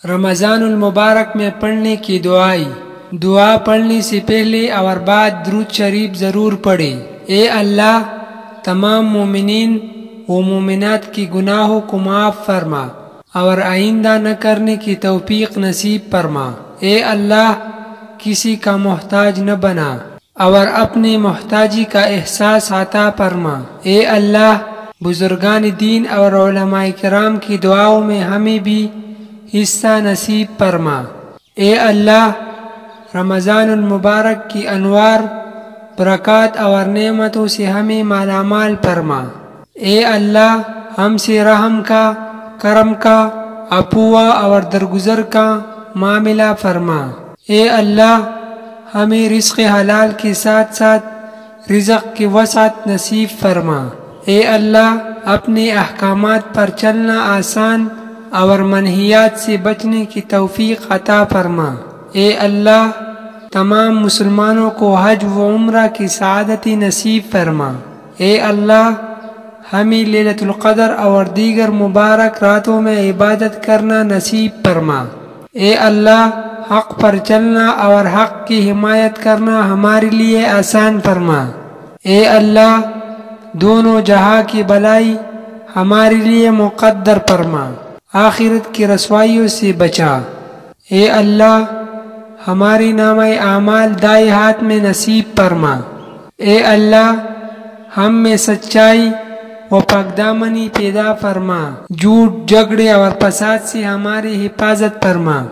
رمضان المبارک میں پڑھنے کی دعائیں۔ دعا پڑھنے سے پہلے اور بعد درود شریف ضرور پڑھیں۔ اے اللہ، تمام مومنین و مومنات کی گناہوں کو معاف فرما اور آئندہ نہ کرنے کی توفیق نصیب فرما۔ اے اللہ، کسی کا محتاج نہ بنا اور اپنی محتاجی کا احساس عطا فرما۔ اے اللہ، بزرگان دین اور علماء کرام کی دعاؤں میں ہمیں بھی حصہ نصیب فرما۔ اے اللہ، رمضان المبارک کی انوار، برکات اور نعمتوں سے ہمیں مالا مال فرما۔ اے اللہ، ہم سے رحم کا، کرم کا، عفو اور درگزر کا معاملہ فرما۔ اے اللہ، ہمیں رزق حلال کے ساتھ ساتھ رزق کی وسعت نصیب فرما۔ اے اللہ، اپنے احکامات پر چلنا آسان اور منہیات سے بچنے کی توفیق عطا فرما۔ اے اللہ، تمام مسلمانوں کو حج و عمرہ کی سعادتی نصیب فرما۔ اے اللہ، ہمیں لیلۃ القدر اور دیگر مبارک راتوں میں عبادت کرنا نصیب فرما۔ اے اللہ، حق پر چلنا اور حق کی حمایت کرنا ہمارے لیے آسان فرما۔ اے اللہ، دونوں جہاں کی بلائی ہمارے لیے مقدر فرما، آخرت کی رسوائیوں سے بچا۔ اے اللہ، ہماری نامہ اعمال دائیں ہاتھ میں نصیب فرما۔ اے اللہ، ہم میں سچائی و پاکدامنی پیدا فرما، جھوٹ، جھگڑے اور فساد سے ہماری حفاظت فرما۔